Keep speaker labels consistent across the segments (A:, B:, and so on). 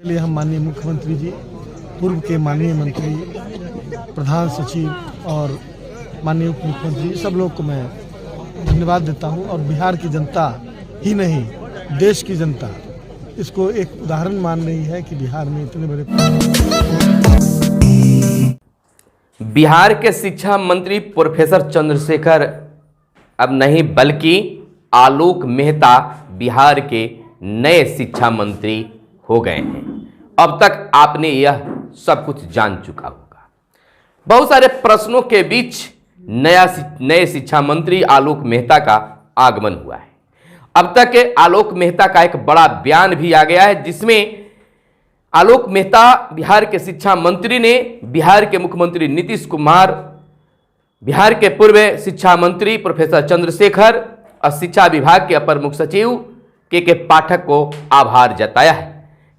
A: के लिए हम माननीय मुख्यमंत्री जी, पूर्व के माननीय मंत्री, प्रधान सचिव और माननीय उप मुख्यमंत्री सब लोग को मैं धन्यवाद देता हूं। और बिहार की जनता ही नहीं, देश की जनता इसको एक उदाहरण मान रही है कि बिहार में इतने बड़े।
B: बिहार के शिक्षा मंत्री प्रोफेसर चंद्रशेखर अब नहीं बल्कि आलोक मेहता बिहार के नए शिक्षा मंत्री हो गए हैं। अब तक आपने यह सब कुछ जान चुका होगा। बहुत सारे प्रश्नों के बीच नए शिक्षा मंत्री आलोक मेहता का आगमन हुआ है। अब तक आलोक मेहता का एक बड़ा बयान भी आ गया है, जिसमें आलोक मेहता बिहार के शिक्षा मंत्री ने बिहार के मुख्यमंत्री नीतीश कुमार, बिहार के पूर्व शिक्षा मंत्री प्रोफेसर चंद्रशेखर और शिक्षा विभाग के अपर मुख्य सचिव के पाठक को आभार जताया है।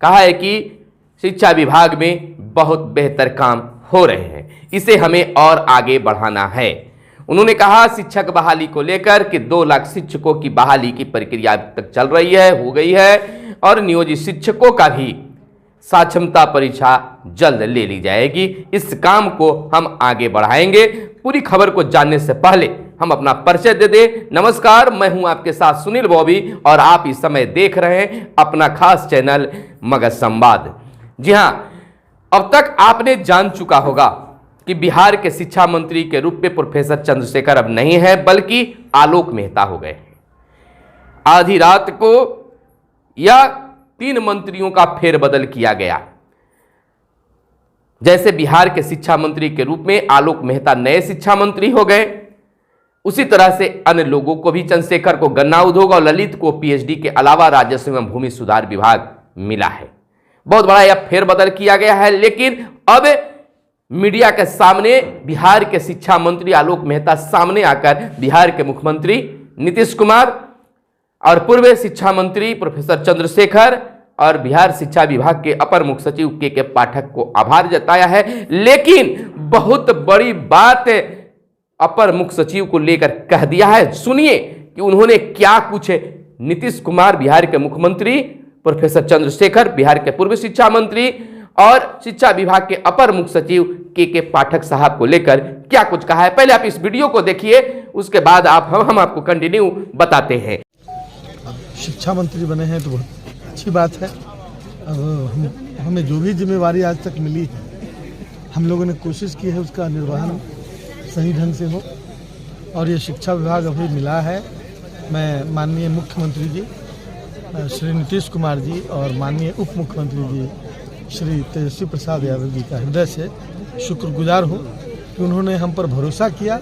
B: कहा है कि शिक्षा विभाग में बहुत बेहतर काम हो रहे हैं, इसे हमें और आगे बढ़ाना है। उन्होंने कहा शिक्षक बहाली को लेकर कि 2 लाख शिक्षकों की बहाली की प्रक्रिया तक चल रही है, हो गई है, और नियोजित शिक्षकों का भी साक्षरता परीक्षा जल्द ले ली जाएगी। इस काम को हम आगे बढ़ाएंगे। पूरी खबर को जानने से पहले हम अपना परिचय दे दें। नमस्कार, मैं हूं आपके साथ सुनील बॉबी और आप इस समय देख रहे हैं अपना खास चैनल मगध संवाद। जी हां, अब तक आपने जान चुका होगा कि बिहार के शिक्षा मंत्री के रूप में प्रोफेसर चंद्रशेखर अब नहीं है बल्कि आलोक मेहता हो गए हैं। आधी रात को या 3 मंत्रियों का फेरबदल किया गया। जैसे बिहार के शिक्षा मंत्री के रूप में आलोक मेहता नए शिक्षा मंत्री हो गए, उसी तरह से अन्य लोगों को भी, चंद्रशेखर को गन्ना उद्योग और ललित को पीएचडी के अलावा राजस्व एवं भूमि सुधार विभाग मिला है। बहुत बड़ा यह फेरबदल किया गया है। लेकिन अब मीडिया के सामने बिहार के शिक्षा मंत्री आलोक मेहता सामने आकर बिहार के मुख्यमंत्री नीतीश कुमार और पूर्व शिक्षा मंत्री प्रोफेसर चंद्रशेखर और बिहार शिक्षा विभाग के अपर मुख्य सचिव के पाठक को आभार जताया है। लेकिन बहुत बड़ी बात अपर मुख्य सचिव को लेकर कह दिया है। सुनिए कि उन्होंने क्या कुछ नीतीश कुमार बिहार के मुख्यमंत्री, प्रोफेसर चंद्रशेखर बिहार के पूर्व शिक्षा मंत्री और शिक्षा विभाग के अपर मुख्य सचिव के पाठक साहब को लेकर क्या कुछ कहा है। पहले आप इस वीडियो को देखिए, उसके बाद हम आपको कंटिन्यू बताते हैं।
A: शिक्षा मंत्री बने हैं तो बहुत अच्छी बात है। अब हमें जो भी जिम्मेवारी आज तक मिली है, हम लोगों ने कोशिश की है उसका निर्वहन सही ढंग से हो। और ये शिक्षा विभाग अभी मिला है। मैं माननीय मुख्यमंत्री जी श्री नीतीश कुमार जी और माननीय उप मुख्यमंत्री जी श्री तेजस्वी प्रसाद यादव जी का हृदय से शुक्रगुजार हूँ कि उन्होंने हम पर भरोसा किया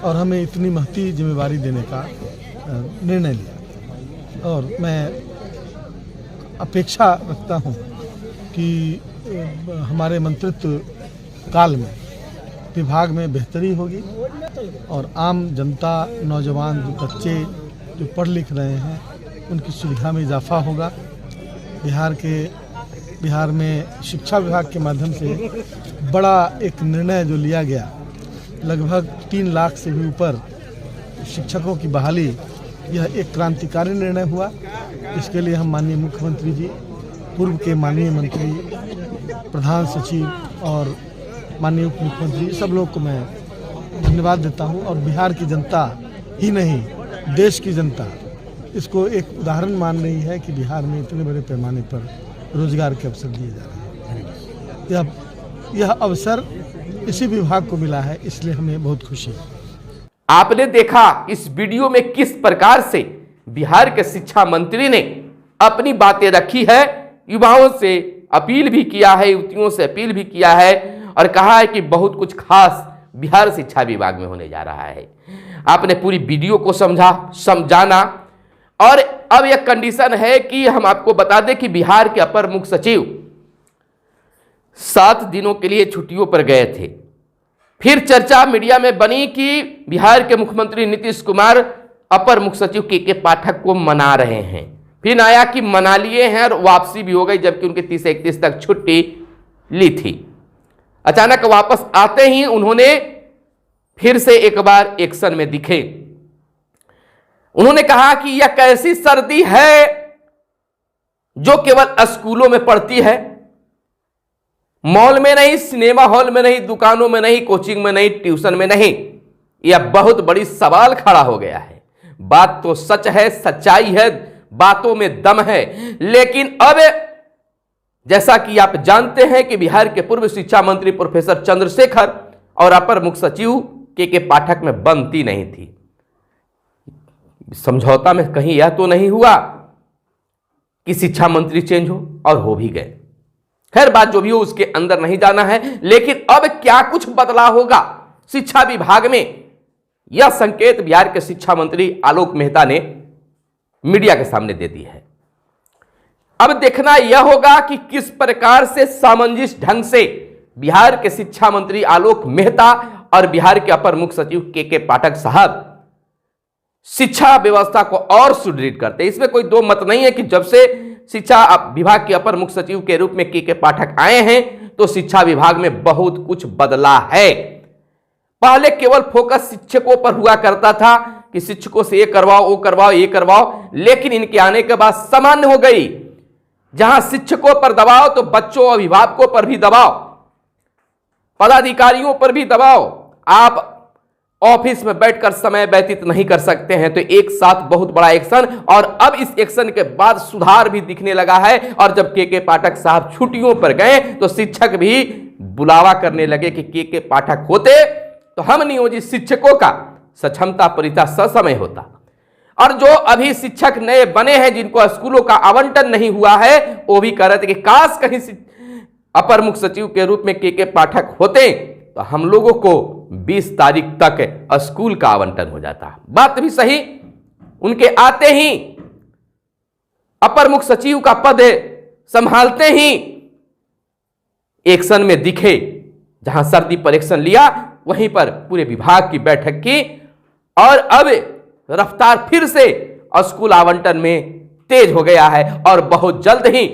A: और हमें इतनी महती जिम्मेवारी देने का निर्णय लिया। और मैं अपेक्षा रखता हूँ कि हमारे मंत्रित्व काल में विभाग में बेहतरी होगी और आम जनता, नौजवान, जो बच्चे जो पढ़ लिख रहे हैं, उनकी सुविधा में इजाफा होगा। बिहार में शिक्षा विभाग के माध्यम से बड़ा एक निर्णय जो लिया गया, लगभग 3 लाख से भी ऊपर शिक्षकों की बहाली, यह एक क्रांतिकारी निर्णय हुआ। इसके लिए हम माननीय मुख्यमंत्री जी, पूर्व के माननीय मंत्री, प्रधान सचिव और माननीय उप मुख्यमंत्री सब लोग को मैं धन्यवाद देता हूं। और बिहार की जनता ही नहीं, देश की जनता इसको एक उदाहरण मान रही है कि बिहार में इतने बड़े पैमाने पर रोजगार के अवसर दिए जा रहे हैं। यह अवसर इसी विभाग को मिला है, इसलिए हमें बहुत खुशी है।
B: आपने देखा इस वीडियो में किस प्रकार से बिहार के शिक्षा मंत्री ने अपनी बातें रखी है, युवाओं से अपील भी किया है, युवतियों से अपील भी किया है और कहा है कि बहुत कुछ खास बिहार शिक्षा विभाग में होने जा रहा है। आपने पूरी वीडियो को समझाना। और अब यह कंडीशन है कि हम आपको बता दें कि बिहार के अपर मुख्य सचिव 7 दिनों के लिए छुट्टियों पर गए थे। फिर चर्चा मीडिया में बनी कि बिहार के मुख्यमंत्री नीतीश कुमार अपर मुख्य सचिव के पाठक को मना रहे हैं। फिर आया कि मना लिए हैं और वापसी भी हो गई, जबकि उनके 30-31 तक छुट्टी ली थी। अचानक वापस आते ही उन्होंने फिर से एक बार एक्शन में दिखे। उन्होंने कहा कि यह कैसी सर्दी है जो केवल स्कूलों में पढ़ती है, मॉल में नहीं, सिनेमा हॉल में नहीं, दुकानों में नहीं, कोचिंग में नहीं, ट्यूशन में नहीं। यह बहुत बड़ी सवाल खड़ा हो गया है। बात तो सच है, सच्चाई है, बातों में दम है, लेकिन अब जैसा कि आप जानते हैं कि बिहार के पूर्व शिक्षा मंत्री प्रोफेसर चंद्रशेखर और अपर मुख्य सचिव के पाठक में बनती नहीं थी। समझौता में कहीं यह तो नहीं हुआ कि शिक्षा मंत्री चेंज हो, और हो भी गए। खैर, बात जो भी हो उसके अंदर नहीं जाना है, लेकिन अब क्या कुछ बदलाव होगा शिक्षा विभाग में, यह संकेत बिहार के शिक्षा मंत्री आलोक मेहता ने मीडिया के सामने दे दी है। अब देखना यह होगा कि किस प्रकार से सामंजस्य ढंग से बिहार के शिक्षा मंत्री आलोक मेहता और बिहार के अपर मुख्य सचिव के पाठक साहब शिक्षा व्यवस्था को और सुदृढ़ करते हैं। इसमें कोई दो मत नहीं है कि जब से शिक्षा विभाग के अपर मुख्य सचिव के रूप में के पाठक आए हैं तो शिक्षा विभाग में बहुत कुछ बदला है। पहले केवल फोकस शिक्षकों पर हुआ करता था कि शिक्षकों से ये करवाओ, वो करवाओ, ये करवाओ, लेकिन इनके आने के बाद सामान्य हो गई। जहां शिक्षकों पर दबाव तो बच्चों, अभिभावकों पर भी दबाव, पदाधिकारियों पर भी दबाव। आप ऑफिस में बैठकर समय व्यतीत नहीं कर सकते हैं, तो एक साथ बहुत बड़ा एक्शन, और अब इस एक्शन के बाद सुधार भी दिखने लगा है। और जब के पाठक साहब छुट्टियों पर गए तो शिक्षक भी बुलावा करने लगे कि के पाठक होते तो हम नियोजित शिक्षकों का सक्षमता परीक्षा ससमय होता। और जो अभी शिक्षक नए बने हैं जिनको स्कूलों का आवंटन नहीं हुआ है, वो भी कह रहे थे कि काश कहीं अपर मुख्य सचिव के रूप में के पाठक होते तो हम लोगों को 20 तारीख तक स्कूल का आवंटन हो जाता। बात भी सही, उनके आते ही अपर मुख्य सचिव का पद संभालते ही एक्शन में दिखे। जहां सर्दी पर एक्शन लिया वहीं पर पूरे विभाग की बैठक की, और अब रफ्तार फिर से स्कूल आवंटन में तेज हो गया है और बहुत जल्द ही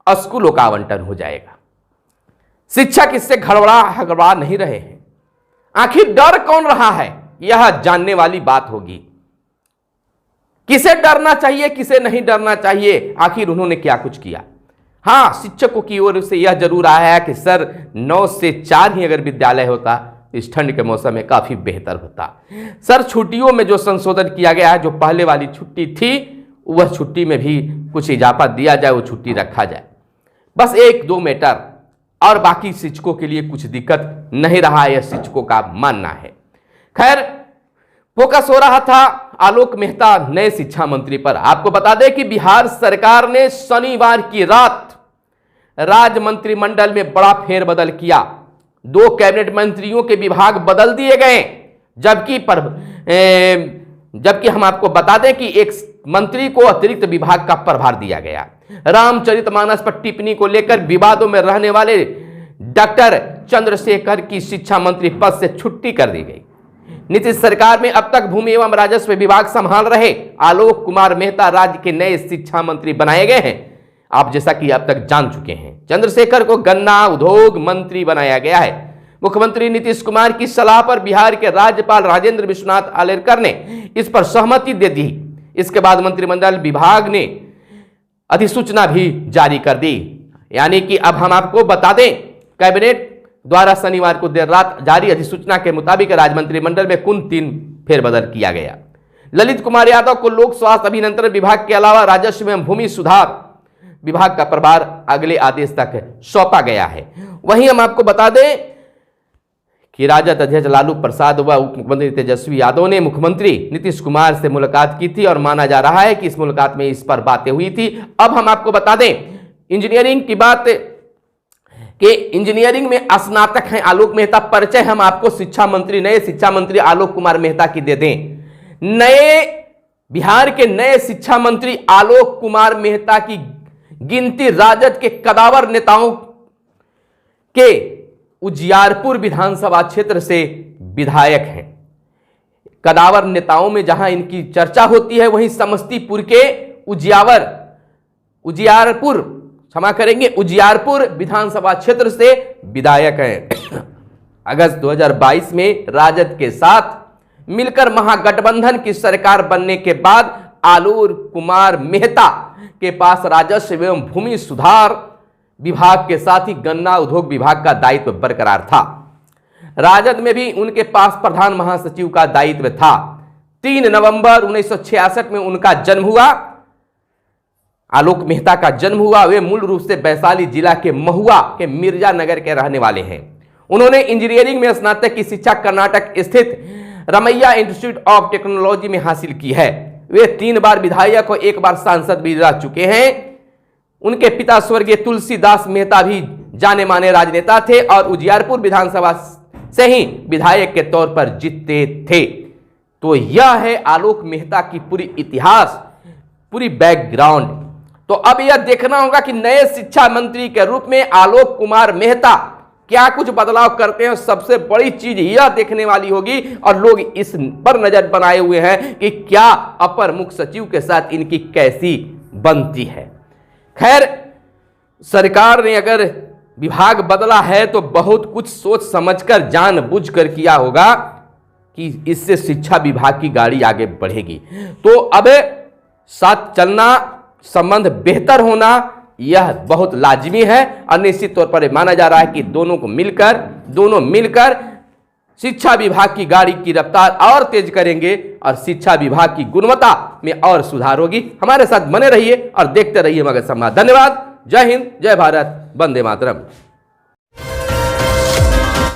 B: स्कूलों का आवंटन हो जाएगा। शिक्षक इससे घबरा नहीं रहे हैं। आखिर डर कौन रहा है, यह जानने वाली बात होगी। किसे डरना चाहिए, किसे नहीं डरना चाहिए, आखिर उन्होंने क्या कुछ किया। हां, शिक्षकों की ओर से यह जरूर आया है कि सर 9 से 4 ही अगर विद्यालय होता इस ठंड के मौसम में काफी बेहतर होता। सर, छुट्टियों में जो संशोधन किया गया है, जो पहले वाली छुट्टी थी वह छुट्टी में भी कुछ इजाफा दिया जाए, वो छुट्टी रखा जाए। बस 1-2 मैटर, और बाकी शिक्षकों के लिए कुछ दिक्कत नहीं रहा, यह शिक्षकों का मानना है। खैर, फोकस हो रहा था आलोक मेहता नए शिक्षा मंत्री पर। आपको बता दें कि बिहार सरकार ने शनिवार की रात राज्य मंत्रिमंडल में बड़ा फेरबदल किया। 2 कैबिनेट मंत्रियों के विभाग बदल दिए गए, जबकि हम आपको बता दें कि एक मंत्री को अतिरिक्त विभाग का प्रभार दिया गया। रामचरितमानस पर टिप्पणी को लेकर विवादों में रहने वाले डॉक्टर चंद्रशेखर की शिक्षा मंत्री पद से छुट्टी कर दी गई। नीतीश सरकार में अब तक भूमि एवं राजस्व विभाग संभाल रहे आलोक कुमार मेहता राज्य के नए शिक्षा मंत्री बनाए गए हैं। आप जैसा कि अब तक जान चुके हैं, चंद्रशेखर को गन्ना उद्योग मंत्री बनाया गया है। मुख्यमंत्री नीतीश कुमार की सलाह पर बिहार के राज्यपाल राजेंद्र विश्वनाथ आलेकर ने इस पर सहमति दे दी। इसके बाद मंत्रिमंडल विभाग ने अधिसूचना भी जारी कर दी। यानी कि अब हम आपको बता दें, कैबिनेट द्वारा शनिवार को देर रात जारी अधिसूचना के मुताबिक राज्य मंत्रिमंडल में कुल 3 फेरबदल किया गया। ललित कुमार यादव को लोक स्वास्थ्य अभियंत्रण विभाग के अलावा राजस्व एवं भूमि सुधार विभाग का प्रभार अगले आदेश तक सौंपा गया है। वहीं हम आपको बता दें कि राजद अध्यक्ष लालू प्रसाद व उप मुख्यमंत्री तेजस्वी यादव ने मुख्यमंत्री नीतीश कुमार से मुलाकात की थी और माना जा रहा है कि इस मुलाकात में इस पर बातें हुई थी। अब हम आपको बता दें इंजीनियरिंग की बात कि इंजीनियरिंग में स्नातक हैं आलोक मेहता। परिचय हम आपको नए शिक्षा मंत्री आलोक कुमार मेहता की दे दें। बिहार के नए शिक्षा मंत्री आलोक कुमार मेहता की गिनती राजद के कदावर नेताओं के उजियारपुर विधानसभा क्षेत्र से विधायक हैं। कदावर नेताओं में जहां इनकी चर्चा होती है, वहीं समस्तीपुर के उजियारपुर विधानसभा क्षेत्र से विधायक हैं। अगस्त 2022 में राजद के साथ मिलकर महागठबंधन की सरकार बनने के बाद आलोक कुमार मेहता के पास राजस्व एवं भूमि सुधार विभाग के साथ ही गन्ना उद्योग विभाग का दायित्व बरकरार था। राजद में भी उनके पास प्रधान महासचिव का दायित्व था। 3 नवंबर 1966 में उनका जन्म हुआ, आलोक मेहता का जन्म हुआ। वे मूल रूप से वैशाली जिला के महुआ के मिर्जा नगर के रहने वाले हैं। उन्होंने इंजीनियरिंग में स्नातक की शिक्षा कर्नाटक स्थित रमैया इंस्टीट्यूट ऑफ टेक्नोलॉजी में हासिल की है। वे 3 बार विधायक और 1 बार सांसद भी रह चुके हैं। उनके पिता स्वर्गीय तुलसीदास मेहता भी जाने माने राजनेता थे और उजियारपुर विधानसभा से ही विधायक के तौर पर जीते थे। तो यह है आलोक मेहता की पूरी इतिहास, पूरी बैकग्राउंड। तो अब यह देखना होगा कि नए शिक्षा मंत्री के रूप में आलोक कुमार मेहता क्या कुछ बदलाव करते हैं। सबसे बड़ी चीज यह देखने वाली होगी और लोग इस पर नजर बनाए हुए हैं कि क्या अपर मुख्य सचिव के साथ इनकी कैसी बनती है। खैर, सरकार ने अगर विभाग बदला है तो बहुत कुछ सोच समझकर जानबूझकर किया होगा कि इससे शिक्षा विभाग की गाड़ी आगे बढ़ेगी। तो अब साथ चलना, संबंध बेहतर होना यह बहुत लाजमी है और निश्चित तौर पर माना जा रहा है कि दोनों मिलकर शिक्षा विभाग की गाड़ी की रफ्तार और तेज करेंगे और शिक्षा विभाग की गुणवत्ता में और सुधार होगी। हमारे साथ बने रहिए और देखते रहिए मगध संवाद। धन्यवाद। जय हिंद, जय भारत, वंदे मातरम।